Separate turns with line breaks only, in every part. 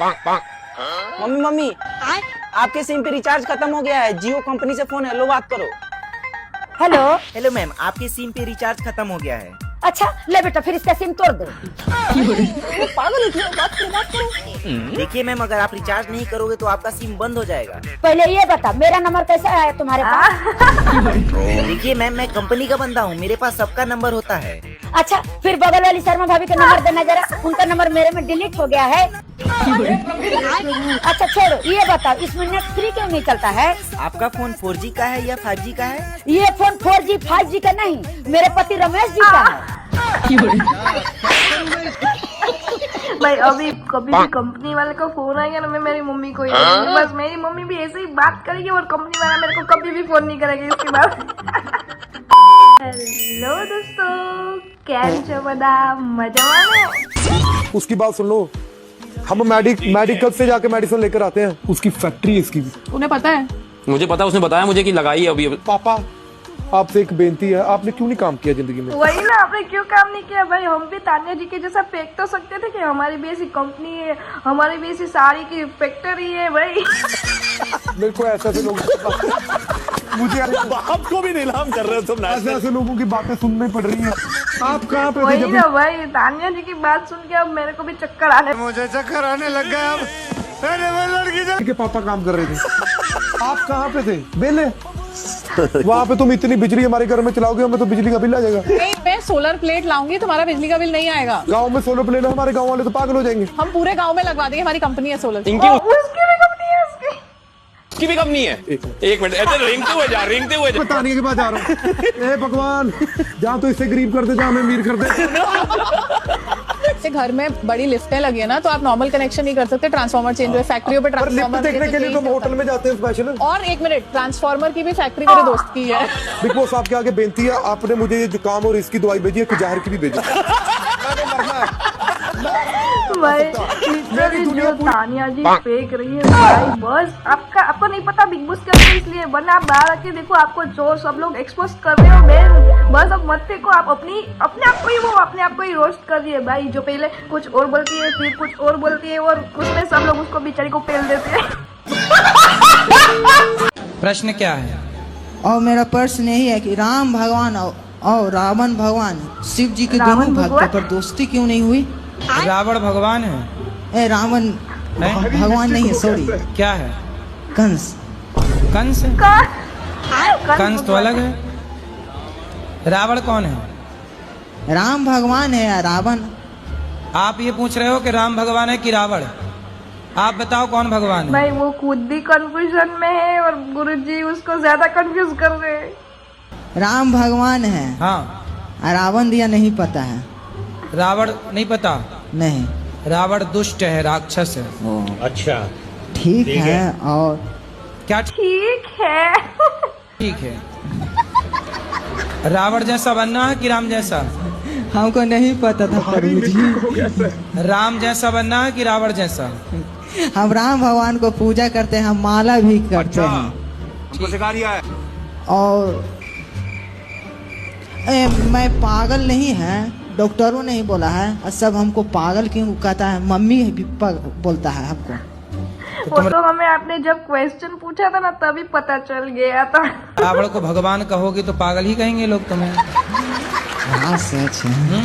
Mummy mummy आपके SIM पे recharge खत्म हो गया है, जियो कंपनी से फोन है, लो बात करो।
हेलो।
हेलो मैम, आपके सिम पे रिचार्ज खत्म हो गया है।
अच्छा ले बेटा, फिर इसका सिम तोड़ दो।
पागल है क्या? बात करो।
देखिए मैम, अगर आप रिचार्ज नहीं करोगे तो आपका सिम बंद हो जाएगा।
पहले ये बता, मेरा नंबर कैसे आया तुम्हारे पास?
देखिए मैम, मैं कंपनी का बंदा हूँ, मेरे पास सबका नंबर होता है।
अच्छा, फिर बगल वाली शर्मा भाभी का नंबर देना जरा, उनका नंबर मेरे में डिलीट हो गया है। अच्छा छोड़ो, ये बताओ इसमें नेट फ्री क्यों नहीं चलता है?
आपका फोन 4G का है या 5G का है?
ये फोन 4G 5G का नहीं, मेरे पति रमेश जी का है।
भाई अभी कभी भी कंपनी वाले का फोन आएगा ना, मैं मेरी मम्मी को ही दूंगी। बस मेरी मम्मी भी ऐसे ही बात करेगी और कंपनी वाला मेरे को कभी भी फोन नहीं करेगी इसके बाद। हेलो दोस्तों, कैम छो बदा मजाમાં ने?
उसकी बात सुन लो, हम मेडिकल से जाके मेडिसिन लेकर आते हैं, उसकी फैक्ट्री है इसकी।
उन्हें पता है?
मुझे पता, उसने बताया मुझे कि लगाई है अभी।
पापा आपसे एक बेनती है, आपने क्यों नहीं काम किया जिंदगी में?
वही ना, आपने क्यों काम नहीं किया भाई? हम भी तान्या जी के जैसा फेंक तो सकते थे कि हमारी भी ऐसी कंपनी है, हमारी भी ऐसी साड़ी की फैक्ट्री है भाई।
मेरे को ऐसे लोग मुझे
आपको भी नीलाम कर रहे हो तुम।
ऐसे लोगों की बातें सुननी पड़ रही हैं। आप कहाँ पे थे
वही
जब?
ना भाई, तान्या जी की बात सुन के अब मेरे को भी चक्कर आने।
मुझे चक्कर आने लग गया अब। अरे वो लड़की
के पापा काम कर रहे थे, आप कहाँ पे थे? बेले वहाँ पे तुम इतनी बिजली हमारे घर में चलाओगे, हमें तो बिजली का बिल आ जाएगा।
नहीं, मैं सोलर प्लेट लाऊंगी, तुम्हारा बिजली का बिल नहीं आएगा।
गांव में सोलर प्लेट है, हमारे गांव वाले तो पागल हो जाएंगे।
हम पूरे गांव में लगवा देंगे, हमारी कंपनी है सोलर।
इनकी
उसकी भी कंपनी है उसकी।
उसकी भी कंपनी है। एक मिनट, ऐसे रेंगते हुए जा।
तानिया के पास जा रहा हूँ। ए भगवान, जहाँ तो इससे गरीब कर दे, जहाँ हमें अमीर कर दे।
से घर में बड़ी लिफ्टें लगी है ना, तो आप नॉर्मल कनेक्शन नहीं कर सकते, ट्रांसफार्मर चेंज हुए, फैक्ट्रियों पे
पर लिफ्ट
ट्रांसफार्मर
देखने के लिए तो हम होटल में जाते हैं स्पेशल।
और एक मिनट, ट्रांसफार्मर की भी फैक्ट्री मेरे दोस्त की है।
बिग बॉस आपके आगे बेनती है, आपने मुझे ये जुकाम और इसकी दवाई भेजी है कि जहर की भी भेजी।
भाई लिटरली जो तानिया जी फेंक रही है भाई, बस आपको नहीं पता बिग बॉस के अंदर इसलिए, वरना आप बाहर आके देखो, आपको जो सब लोग एक्सपोज कर रहे हो मैं, बस अब मत फेंको। आप अपने आप को ही रोस्ट कर रही है भाई, जो पहले कुछ और बोलती है फिर कुछ और बोलती है, और उसमें सब लोग उसको बेचारी को पेल देते हैं।
प्रश्न क्या है?
और मेरा प्रश्न यही है कि राम भगवान और रावण भगवान शिव जी के
रावण
दोनों भक्त पर दोस्ती क्यों नहीं हुई?
रावण भगवान है?
रावण भगवान नहीं है, सॉरी।
क्या है?
कंस।
कंस? कंस तो अलग है। रावण कौन है?
राम भगवान है या रावण?
आप ये पूछ रहे हो कि राम भगवान है कि रावण? आप बताओ कौन भगवान है?
भाई वो खुद भी कंफ्यूजन में है और गुरुजी उसको ज्यादा कंफ्यूज कर रहे हैं।
राम भगवान है।
हाँ।
रावण दिया नहीं पता है।
रावण नहीं पता?
नहीं।
रावण दुष्ट है, राक्षस है।
अच्छा
ठीक है। और
क्या
ठीक है?
ठीक है। रावण जैसा बनना है कि राम जैसा?
हमको नहीं पता था प्रभु जी।
राम जैसा बनना है कि रावण जैसा?
हम राम भगवान को पूजा करते हैं, हम माला भी करते हैं।
हमको सिखा दिया है।
और मैं पागल नहीं है, डॉक्टरों ने ही बोला है। और सब हमको पागल क्यों कहता है? मम्मी भी बोलता है हमको।
वो तो हमें आपने जब क्वेश्चन पूछा था ना, तभी पता चल गया था।
रावण को भगवान कहोगे तो पागल ही कहेंगे लोग तुम्हें।
हाँ सच है।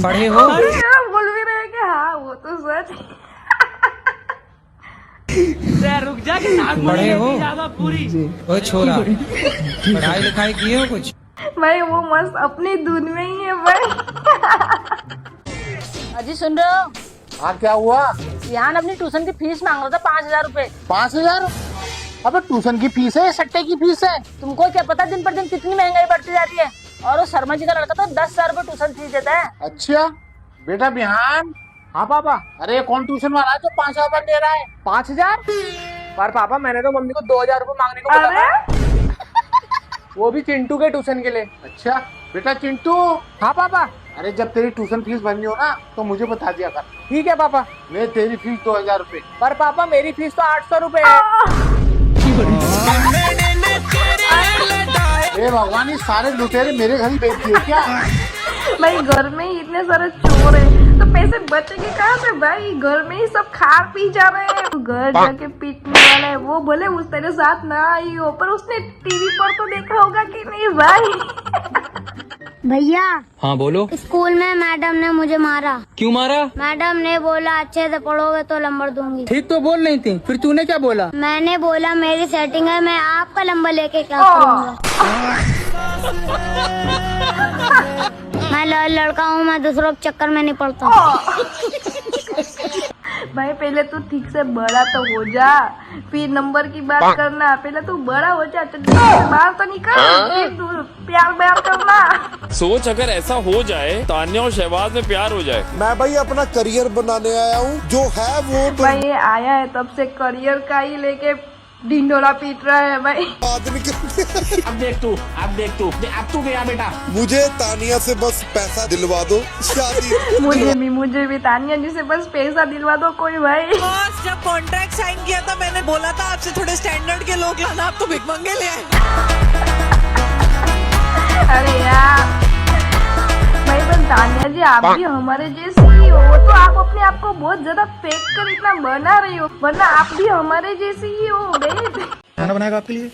पढ़े हो?
बोल भी रहे कि हाँ वो तो सच है।
पढ़े हो? ओ छोरा, पढ़ाई लिखाई किए हो कुछ?
भाई वो मस्त अपनी धुन में ही है भाई।
अजी सुन रहे हो?
हाँ क्या हुआ?
यहाँ अपनी ट्यूशन की फीस मांग रहा था 5,000 रूपए।
5,000? अबे ट्यूशन की फीस है, सट्टे की फीस है।
तुमको क्या पता दिन पर दिन कितनी महंगाई बढ़ती जा रही है। और वो शर्मा जी का लड़का तो 10,000 रूपए ट्यूशन फीस देता है।
अच्छा बेटा बिहान। हाँ पापा। अरे कौन ट्यूशन वाला है जो 5,000 दे रहा है?
5,000? पर पापा मैंने तो मम्मी को 2,000 रुपए मांगने को बोला था,
अरे
वो भी चिंटू के ट्यूशन के लिए।
अच्छा बेटा चिंटू।
हाँ पापा।
अरे जब तेरी ट्यूशन फीस भरनी हो ना तो मुझे बता दिया कर।
ठीक है पापा।
मैं तेरी फीस 2,000 रुपए।
पर पापा मेरी फीस तो 800 रुपए है।
ए भगवान, ये सारे लुटेरे मेरे घर ही बेच दिए क्या?
भाई घर में ही इतने सारे चोर है तो पैसे बचेंगे कहाँ से भाई? घर में ही सब खा पी जा रहे हैं। घर जाके पीटने वाला है वो, भले उस तेरे साथ ना आई हो पर उसने टीवी पर तो देखा होगा कि नहीं भाई?
भैया।
हाँ बोलो।
स्कूल में मैडम ने मुझे मारा।
क्यों मारा?
मैडम ने बोला अच्छे से पढ़ोगे तो नंबर दूंगी।
ठीक तो बोल नहीं थी, फिर तूने क्या बोला?
मैंने बोला मेरी सेटिंग है, मैं आपका नंबर लेके क्या करूँगा? मैं लड़का हूँ, मैं दूसरों के चक्कर में नहीं पड़ता।
भाई पहले तू ठीक से बड़ा तो हो जा, फिर नंबर की बात करना। पहले तू बड़ा हो जा, बाहर तो निकल, फिर तू प्यार व्यार करना।
सोच अगर ऐसा हो जाए तान्या और शहबाज में प्यार हो जाए।
मैं भाई अपना करियर बनाने आया हूँ, जो है वो
भाई ये आया है तब से करियर का ही लेके ढिंडोरा पीट रहा है भाई।
आदमी
अब देख तू, अब तू गया बेटा।
मुझे तानिया से बस पैसा दिलवा दो, शादी।
मुझे भी तानिया जी से बस पैसा दिलवा दो कोई भाई।
बॉस जब कॉन्ट्रैक्ट साइन किया था मैंने बोला था आपसे थोड़े स्टैंडर्ड के लोग लाना, आप तो भिखमंगे ले आए।
अरे यार भाई बस तानिया जी आप भी हमारे जैसी ही हो, तो आप अपने आप को बहुत ज्यादा फेंक कर इतना बना रही हो, वरना आप भी हमारे जैसी ही हो।
खाना बनाएगा आपके लिए?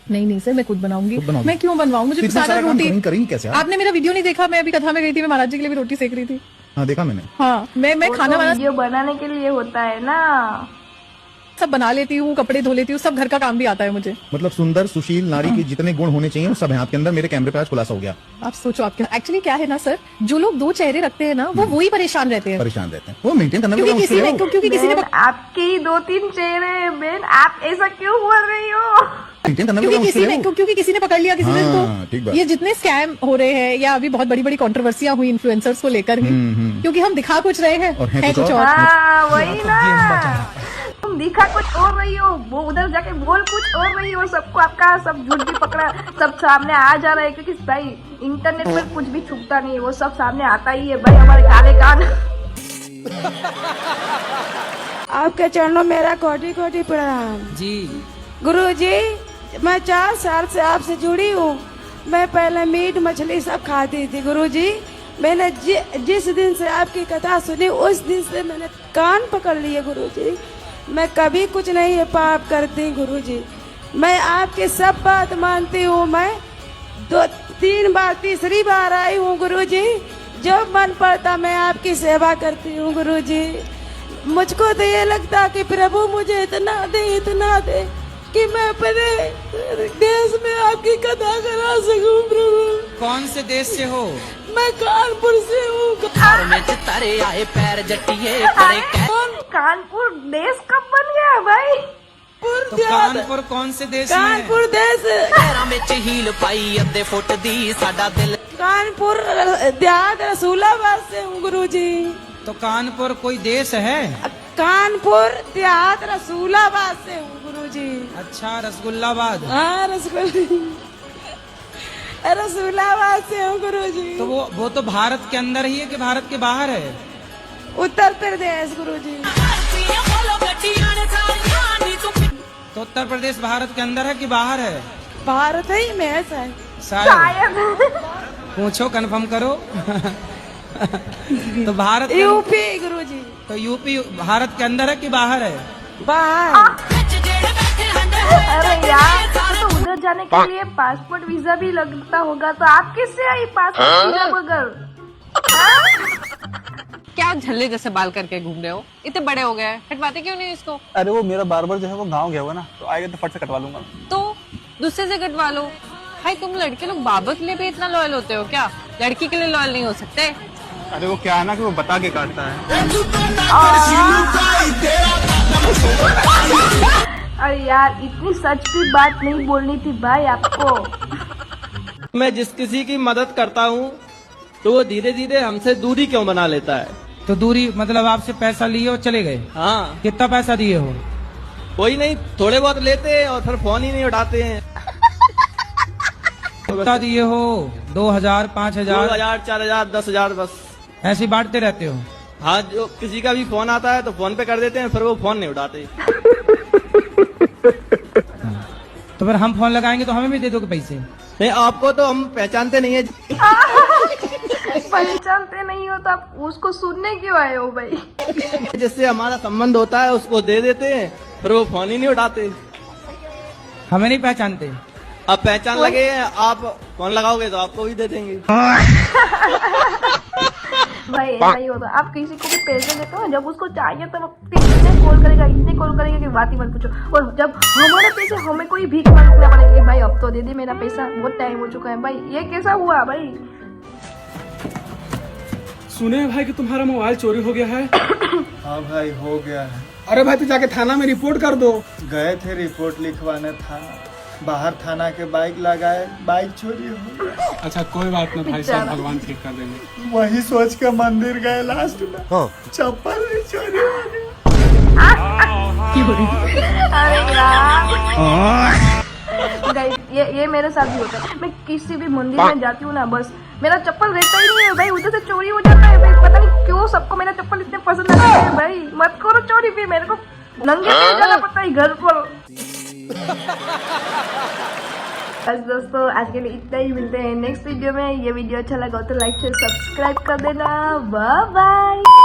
नहीं सर, मैं खुद बनाऊंगी। मैं क्यों बनवाऊँ? मुझे सारा रोटी
करेंगी कैसे?
आपने मेरा वीडियो नहीं देखा? मैं अभी कथा में गई थी, मैं महाराज जी के लिए भी रोटी सेक रही थी।
हाँ देखा मैंने।
हाँ मैं खाना बना
वीडियो बनाने के लिए होता है ना।
सब बना लेती हूँ, कपड़े धो लेती हूँ, सब घर का काम भी आता है मुझे।
मतलब सुंदर सुशील नारी के जितने गुण होने चाहिए वो सब है आपके अंदर। मेरे कैमरे पे आज खुलासा हो गया।
आप सोचो, आपके एक्चुअली क्या है ना सर, जो लोग दो चेहरे रखते हैं ना वो ही परेशान रहते हैं,
वो मेंटेन करना
क्योंकि किसी ने
आपके ही 2-3 चेहरे हैं बहन, आप ऐसा क्यों बोल रही हो?
क्योंकि किसी ने पकड़ लिया किसी दिन को। ये जितने स्कैम हो रहे हैं या अभी बहुत बड़ी बड़ी कंट्रोवर्सियां हुई इन्फ्लुएंसर्स को लेकर भी, क्योंकि हम दिखा कुछ रहे हैं और है कुछ और।
वही ना, तुम दिखा कुछ और रही हो, वो उधर जाके बोल कुछ और रही हो। सबको आपका सब झूठ भी पकड़ा, सब सामने आ जा रहा है, क्योंकि भाई इंटरनेट पर कुछ भी छुपता नहीं है, वो सब सामने आता ही है भाई, हमारे काले कान।
आपके चरणों मेरा कोटि कोटि प्रणाम
जी।
गुरुजी, मैं 4 साल से आपसे जुड़ी हूँ। मैं पहले मीट मछली सब खाती थी गुरुजी। मैंने जिस दिन से आपकी कथा सुनी उस दिन से मैंने कान पकड़ लिए गुरुजी। मैं कभी कुछ नहीं पाप करती गुरुजी। मैं आपकी सब बात मानती हूँ। मैं 2-3 बार तीसरी बार आई हूँ गुरुजी। जब मन पड़ता मैं आपकी सेवा करती हूँ गुरुजी। मुझको तो ये लगता कि प्रभु मुझे इतना दे कि मैं अपने देश में आपकी कथा करा सकूं प्रभु।
कौन से देश से हो?
मैं कानपुर से हूँ।
कानपुर देश कब बन गया भाई?
तो कानपुर कौन से देश में?
कानपुर देश कानपुर देहात रसूलाबाद से हूँ गुरुजी।
तो कानपुर कोई देश है?
कानपुर देहात रसूलाबाद से हूँ गुरुजी।
अच्छा, रसगुल्लाबाद।
हाँ रसूलाबाद से हूँ गुरुजी।
तो वो तो भारत के अंदर ही है कि भारत के बाहर है?
उत्तर प्रदेश गुरुजी।
तो उत्तर प्रदेश भारत के अंदर है कि बाहर है?
भारत ही में है
शायद। पूछो, कंफर्म करो। तो भारत
यूपी गुरुजी।
तो यूपी भारत के अंदर है कि बाहर है?
बाहर।
अरे यार, तो उधर जाने के लिए पासपोर्ट वीजा भी लगता होगा, तो आप किससे आई पासपोर्ट वीजा बगैर?
क्या झल्ले जैसे बाल करके घूम रहे हो? इतने बड़े हो गए, कटवाते क्यों नहीं इसको?
अरे वो मेरा बार्बर जो है वो गाँव गया हुआ ना, तो आएगा तो फट से कटवा लूंगा।
तो दूसरे से कटवा लो। भाई तुम लड़के लोग बाबा के लिए भी इतना लॉयल होते हो क्या? लड़की के लिए लॉयल नहीं हो सकते?
अरे वो क्या है ना कि वो बता के काटता है।
अरे यार, इतनी सच की बात नहीं बोलनी थी भाई आपको।
मैं जिस किसी की मदद करता हूँ तो वो धीरे धीरे हमसे दूरी क्यों बना लेता है?
तो दूरी मतलब आपसे पैसा लिए और चले गए?
हाँ।
कितना पैसा दिए हो?
कोई नहीं, थोड़े बहुत लेते हैं और फिर फोन ही नहीं उठाते हैं।
कितना दिए हो? 2000, 5000,
2000, 4000, 10,000 बस
ऐसे बांटते रहते हो?
हाँ, जो किसी का भी फोन आता है तो फोन पे कर देते हैं, फिर वो फोन नहीं उठाते।
तो फिर हम फोन लगाएंगे तो हमें भी दे दोगे पैसे?
नहीं, आपको तो हम पहचानते नहीं है।
पहचानते नहीं हो तो आप उसको सुनने क्यों आए हो भाई?
जिससे हमारा संबंध होता है उसको दे देते हैं, फिर वो फोन ही नहीं उठाते।
हमें नहीं पहचानते।
अब पहचान लगे, आप फोन लगाओगे तो आपको भी दे देंगे।
भाई ऐसा ही होता। आप किसी को भी पैसे देते हो, जब उसको चाहिए तो इतने कॉल करेगा कि बात ही मत पूछो। और जब हमारे पैसे हमें कोई भीख मांगना पड़ेगा, भाई अब तो दे दे मेरा पैसा, बहुत टाइम हो चुका है। भाई ये कैसा हुआ भाई?
सुने हैं भाई कि तुम्हारा मोबाइल चोरी हो गया है।
हाँ भाई हो गया है।
अरे भाई तू जाके थाना में रिपोर्ट कर दो।
गए थे रिपोर्ट लिखवाने था, बाहर थाना के बाइक लगाए, बाइक चोरी हो गया।
अच्छा कोई बात नहीं भाई साहब, भगवान ठीक कर देंगे।
वही सोच के मंदिर गए, लास्ट में चप्पल भी चोरी हो गया।
अरे यार गाइस, ये मेरे साथ भी होता है। मैं किसी भी मंदिर में जाती हूँ ना, बस मेरा चप्पल रहता ही नहीं है भाई, उधर से चोरी हो जाता है भाई। पता नहीं क्यों सबको मेरा चप्पल इतने पसंद आता है भाई। मत करो चोरी, फिर मेरे को नंगे पैर जाना पड़ता है घर पर। बस दोस्तों आज के लिए इतना ही, मिलते हैं नेक्स्ट वीडियो में। ये वीडियो अच्छा लगा तो लाइक शेयर सब्सक्राइब कर देना। Bye bye.